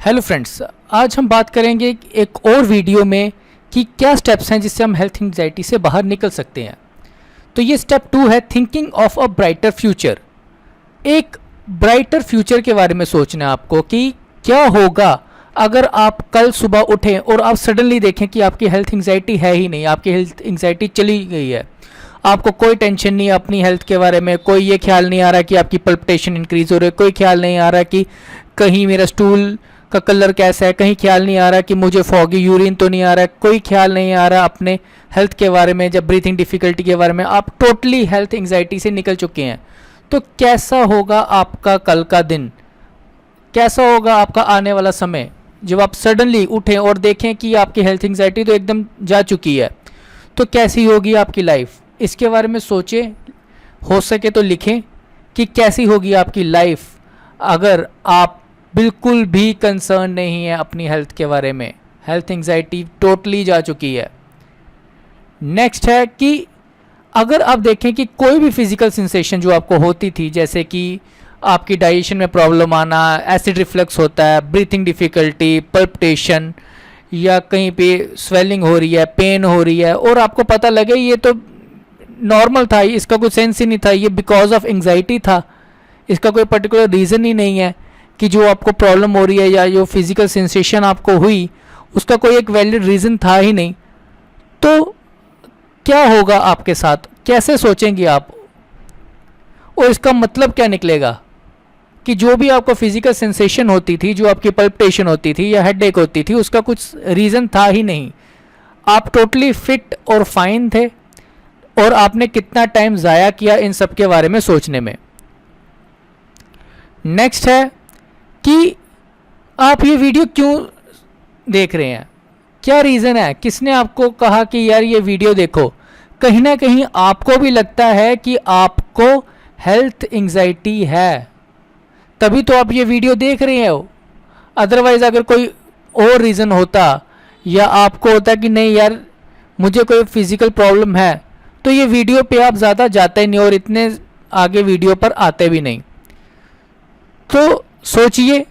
Hello friends, आज हम बात करेंगे एक और वीडियो में कि क्या स्टेप्स हैं जिससे हम हेल्थ एंग्जाइटी से बाहर निकल सकते हैं। तो ये स्टेप 2 है thinking of a brighter future. एक ब्राइटर फ्यूचर के बारे में सोचना है आपको कि क्या होगा अगर आप कल सुबह उठें और आप सडनली देखें कि आपकी हेल्थ एंग्जाइटी है ही नहीं, आपकी हेल्थ एंग्जाइटी चली गई है, आपको कोई टेंशन नहीं है अपनी हेल्थ के बारे में, कोई ये ख्याल नहीं आ रहा कि आपकी पल्पिटेशन इंक्रीज हो रही है, कोई ख्याल नहीं आ रहा कि कहीं मेरा स्टूल का कलर कैसा है, कहीं ख्याल नहीं आ रहा कि मुझे फॉगी यूरिन तो नहीं आ रहा है, कोई ख्याल नहीं आ रहा अपने हेल्थ के बारे में, जब ब्रीथिंग डिफ़िकल्टी के बारे में, आप टोटली हेल्थ एंग्जाइटी से निकल चुके हैं। तो कैसा होगा आपका कल का दिन, कैसा होगा आपका आने वाला समय जब आप सडनली उठें और देखें कि आपकी हेल्थ एंग्जाइटी तो एकदम जा चुकी है। तो कैसी होगी आपकी लाइफ, इसके बारे में सोचें, हो सके तो लिखें कि कैसी होगी आपकी लाइफ अगर आप बिल्कुल भी कंसर्न नहीं है अपनी हेल्थ के बारे में, हेल्थ एंग्जाइटी टोटली जा चुकी है। नेक्स्ट है कि अगर आप देखें कि कोई भी फिजिकल सेंसेशन जो आपको होती थी, जैसे कि आपकी डाइजेशन में प्रॉब्लम आना, एसिड रिफ्लक्स होता है, ब्रीथिंग डिफ़िकल्टी, पल्पिटेशन, या कहीं पे स्वेलिंग हो रही है, पेन हो रही है, और आपको पता लगे ये तो नॉर्मल था, इसका कोई सेंस ही नहीं था, ये बिकॉज ऑफ एंग्जाइटी था, इसका कोई पर्टिकुलर रीज़न ही नहीं है कि जो आपको प्रॉब्लम हो रही है या जो फिज़िकल सेंसेशन आपको हुई उसका कोई एक वैलिड रीज़न था ही नहीं। तो क्या होगा आपके साथ, कैसे सोचेंगे आप, और इसका मतलब क्या निकलेगा कि जो भी आपको फिज़िकल सेंसेशन होती थी, जो आपकी पल्पिटेशन होती थी या हेडेक होती थी, उसका कुछ रीज़न था ही नहीं, आप टोटली फिट और फाइन थे, और आपने कितना टाइम ज़ाया किया इन सब के बारे में सोचने में। नेक्स्ट है कि आप ये वीडियो क्यों देख रहे हैं, क्या रीज़न है, किसने आपको कहा कि यार ये वीडियो देखो। कहीं ना कहीं आपको भी लगता है कि आपको हेल्थ एंग्जाइटी है, तभी तो आप ये वीडियो देख रहे हो। अदरवाइज़ अगर कोई और रीज़न होता या आपको होता कि नहीं यार मुझे कोई फिज़िकल प्रॉब्लम है, तो ये वीडियो पे आप ज़्यादा जाते नहीं और इतने आगे वीडियो पर आते भी नहीं। तो सोचिए,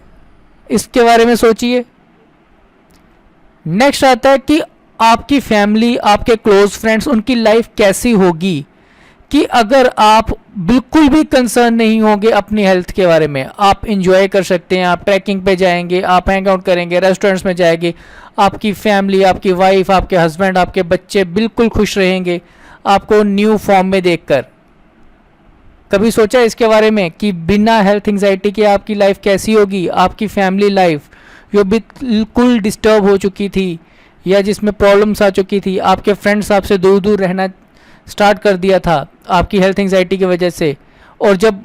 इसके बारे में सोचिए। नेक्स्ट आता है कि आपकी फैमिली, आपके क्लोज फ्रेंड्स, उनकी लाइफ कैसी होगी कि अगर आप बिल्कुल भी कंसर्न नहीं होंगे अपनी हेल्थ के बारे में। आप इंजॉय कर सकते हैं, आप ट्रैकिंग पे जाएंगे, आप हैंग आउट करेंगे, रेस्टोरेंट्स में जाएंगे, आपकी फैमिली, आपकी वाइफ, आपके हस्बैंड, आपके बच्चे बिल्कुल खुश रहेंगे आपको न्यू फॉर्म में देखकर। कभी सोचा इसके बारे में कि बिना हेल्थ एंग्जाइटी के आपकी लाइफ कैसी होगी, आपकी फैमिली लाइफ जो बिल्कुल डिस्टर्ब हो चुकी थी या जिसमें प्रॉब्लम्स आ चुकी थी, आपके फ्रेंड्स आपसे दूर दूर रहना स्टार्ट कर दिया था आपकी हेल्थ एंग्जाइटी की वजह से, और जब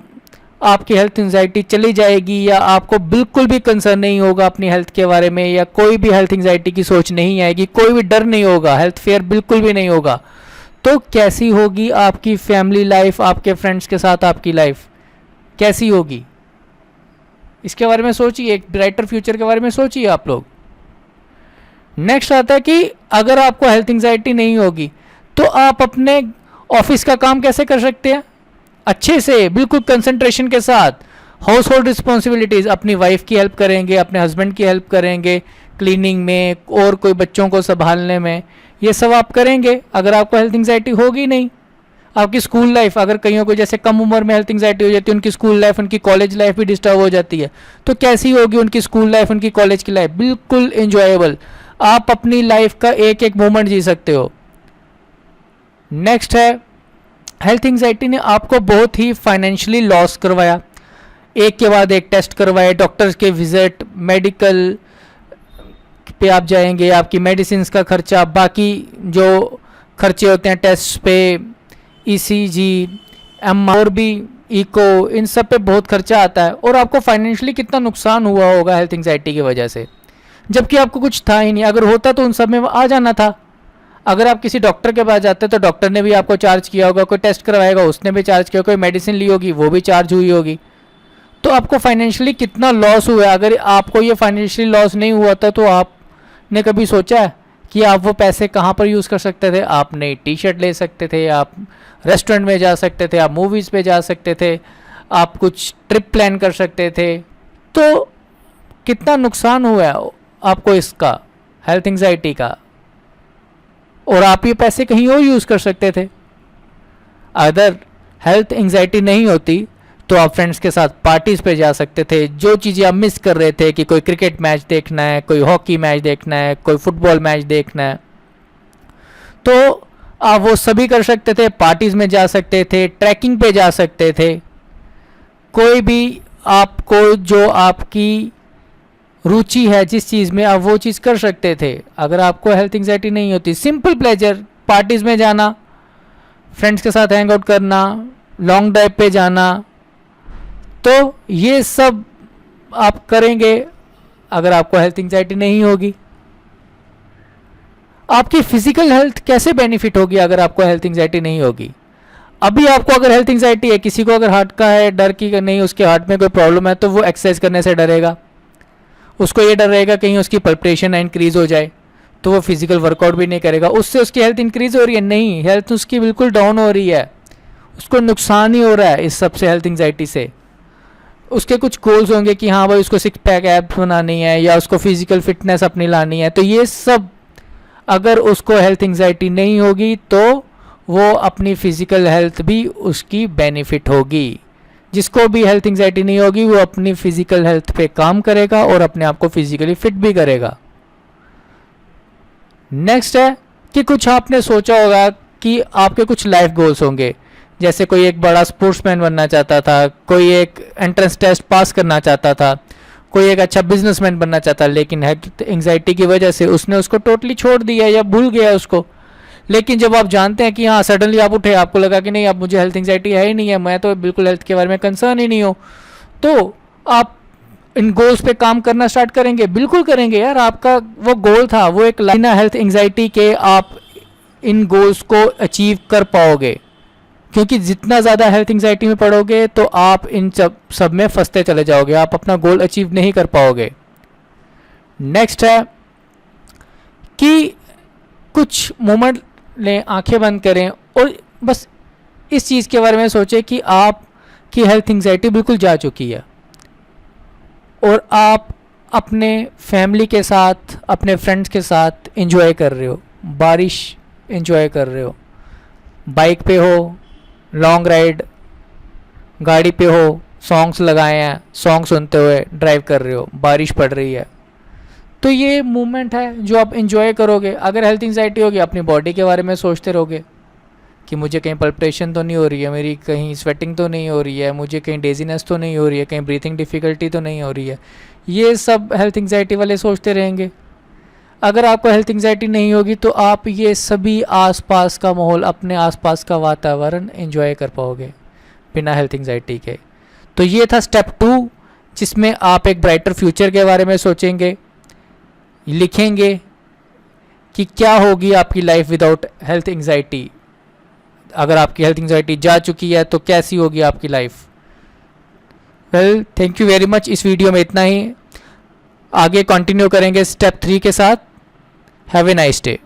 आपकी हेल्थ एंग्जाइटी चली जाएगी या आपको बिल्कुल भी कंसर्न नहीं होगा अपनी हेल्थ के बारे में, या कोई भी हेल्थ एंग्जाइटी की सोच नहीं आएगी, कोई भी डर नहीं होगा, हेल्थ फेयर बिल्कुल भी नहीं होगा, तो कैसी होगी आपकी फैमिली लाइफ, आपके फ्रेंड्स के साथ आपकी लाइफ कैसी होगी, इसके बारे में सोचिए। एक ब्राइटर फ्यूचर के बारे में सोचिए आप लोग। नेक्स्ट आता है कि अगर आपको हेल्थ एंग्जाइटी नहीं होगी तो आप अपने ऑफिस का काम कैसे कर सकते हैं अच्छे से, बिल्कुल कंसंट्रेशन के साथ। हाउस होल्ड रिस्पॉन्सिबिलिटीज़, अपनी वाइफ की हेल्प करेंगे, अपने हस्बैंड की हेल्प करेंगे क्लीनिंग में और कोई बच्चों को संभालने में, ये सब आप करेंगे अगर आपको हेल्थ एंग्जाइटी होगी नहीं। आपकी स्कूल लाइफ, अगर कईयों को जैसे कम उम्र में हेल्थ एंग्जाइटी हो जाती है, उनकी स्कूल लाइफ, उनकी कॉलेज लाइफ भी डिस्टर्ब हो जाती है, तो कैसी होगी उनकी स्कूल लाइफ, उनकी कॉलेज की लाइफ, बिल्कुल इंजॉयबल। आप अपनी लाइफ का एक एक मोमेंट जी सकते हो। नेक्स्ट है, हेल्थ एंग्जाइटी ने आपको बहुत ही फाइनेंशियली लॉस करवाया, एक के बाद एक टेस्ट करवाए, डॉक्टर्स के विजिट, मेडिकल पे आप जाएंगे, आपकी मेडिसिन का खर्चा, बाकी जो खर्चे होते हैं टेस्ट पे, ईसीजी, और भी इको, इन सब पे बहुत खर्चा आता है, और आपको फाइनेंशियली कितना नुकसान हुआ होगा हेल्थ एंग्जाइटी की वजह से, जबकि आपको कुछ था ही नहीं। अगर होता तो उन सब में आ जाना था। अगर आप किसी डॉक्टर के पास जाते तो डॉक्टर ने भी आपको चार्ज किया होगा, कोई टेस्ट करवाएगा उसने भी चार्ज किया, कोई मेडिसिन ली होगी वो भी चार्ज हुई होगी, तो आपको फाइनेंशियली कितना लॉस हुआ है। अगर आपको ये फाइनेंशियली लॉस नहीं हुआ था तो आपने कभी सोचा है कि आप वो पैसे कहाँ पर यूज़ कर सकते थे? आप नई टी शर्ट ले सकते थे, आप रेस्टोरेंट में जा सकते थे, आप मूवीज़ पे जा सकते थे, आप कुछ ट्रिप प्लान कर सकते थे। तो कितना नुकसान हुआ है आपको इसका, हेल्थ एंजाइटी का, और आप ये पैसे कहीं और यूज़ कर सकते थे। अगर हेल्थ एंजाइटी नहीं होती तो आप फ्रेंड्स के साथ पार्टीज़ पे जा सकते थे। जो चीज़ें आप मिस कर रहे थे कि कोई क्रिकेट मैच देखना है, कोई हॉकी मैच देखना है, कोई फुटबॉल मैच देखना है, तो आप वो सभी कर सकते थे। पार्टीज़ में जा सकते थे, ट्रैकिंग पे जा सकते थे, कोई भी आपको जो आपकी रुचि है जिस चीज़ में, आप वो चीज़ कर सकते थे अगर आपको हेल्थ एंजाइटी नहीं होती। सिंपल प्लेजर, पार्टीज़ में जाना, फ्रेंड्स के साथ हैंग आउट करना, लॉन्ग ड्राइव पे जाना, तो ये सब आप करेंगे अगर आपको हेल्थ एंजाइटी नहीं होगी। आपकी फिजिकल हेल्थ कैसे बेनिफिट होगी अगर आपको हेल्थ एंजाइटी नहीं होगी? अभी आपको अगर हेल्थ एंजाइटी है, किसी को अगर हार्ट का है, डर की नहीं, उसके हार्ट में कोई प्रॉब्लम है, तो वो एक्सरसाइज करने से डरेगा। उसको ये डर रहेगा कहीं उसकी पल्परेशन इंक्रीज हो जाए, तो वो फिजिकल वर्कआउट भी नहीं करेगा। उससे उसकी हेल्थ इंक्रीज हो रही है? नहीं, हेल्थ उसकी बिल्कुल डाउन हो रही है, उसको नुकसान ही हो रहा है इस सबसे, हेल्थ एंजाइटी से। उसके कुछ गोल्स होंगे कि हाँ भाई उसको 6 पैक एब्स बनानी है या उसको फिजिकल फिटनेस अपनी लानी है, तो ये सब अगर उसको हेल्थ एंजाइटी नहीं होगी तो वो अपनी फिजिकल हेल्थ भी उसकी बेनिफिट होगी। जिसको भी हेल्थ एंजाइटी नहीं होगी वो अपनी फिजिकल हेल्थ पे काम करेगा और अपने आप को फिजिकली फिट भी करेगा। नेक्स्ट है कि कुछ आपने सोचा होगा कि आपके कुछ लाइफ गोल्स होंगे, जैसे कोई एक बड़ा स्पोर्ट्समैन बनना चाहता था, कोई एक एंट्रेंस टेस्ट पास करना चाहता था, कोई एक अच्छा बिजनेसमैन बनना चाहता, लेकिन हेल्थ एंजाइटी की वजह से उसने उसको टोटली छोड़ दिया या भूल गया उसको। लेकिन जब आप जानते हैं कि हाँ सडनली आप उठे, आपको लगा कि नहीं अब मुझे हेल्थ एंजाइटी है ही नहीं है, मैं तो बिल्कुल हेल्थ के बारे में कंसर्न ही नहीं हूँ, तो आप इन गोल्स पे काम करना स्टार्ट करेंगे। बिल्कुल करेंगे यार, आपका वो गोल था, वो एक लाइन है हेल्थ एंजाइटी के, आप इन गोल्स को अचीव कर पाओगे। क्योंकि जितना ज़्यादा हेल्थ एंजाइटी में पड़ोगे तो आप इन सब में फंसते चले जाओगे, आप अपना गोल अचीव नहीं कर पाओगे। नेक्स्ट है कि कुछ मोमेंट लें, आंखें बंद करें और बस इस चीज़ के बारे में सोचें कि आपकी हेल्थ एंजाइटी बिल्कुल जा चुकी है और आप अपने फैमिली के साथ, अपने फ्रेंड्स के साथ एंजॉय कर रहे हो, बारिश एंजॉय कर रहे हो, बाइक पे हो, लॉन्ग राइड गाड़ी पे हो, सॉन्ग्स लगाए हैं, सॉन्ग सुनते हुए ड्राइव कर रहे हो, बारिश पड़ रही है, तो ये मूवमेंट है जो आप एंजॉय करोगे। अगर हेल्थ एंजाइटी होगी, अपनी बॉडी के बारे में सोचते रहोगे कि मुझे कहीं पल्परेशन तो नहीं हो रही है, मेरी कहीं स्वेटिंग तो नहीं हो रही है, मुझे कहीं डेजीनेस तो नहीं हो रही है, कहीं ब्रीथिंग डिफ़िकल्टी तो नहीं हो रही है, ये सब हेल्थ एंजाइटी वाले सोचते रहेंगे। अगर आपको हेल्थ एंजाइटी नहीं होगी तो आप ये सभी आसपास का माहौल, अपने आसपास का वातावरण एंजॉय कर पाओगे बिना हेल्थ एंजाइटी के। तो ये था स्टेप 2, जिसमें आप एक ब्राइटर फ्यूचर के बारे में सोचेंगे, लिखेंगे कि क्या होगी आपकी लाइफ विदाउट हेल्थ एंजाइटी। अगर आपकी हेल्थ एंजाइटी जा चुकी है तो कैसी होगी आपकी life. Well, thank you very much. इस वीडियो में इतना ही, आगे कंटिन्यू करेंगे स्टेप 3 के साथ। Have a nice day.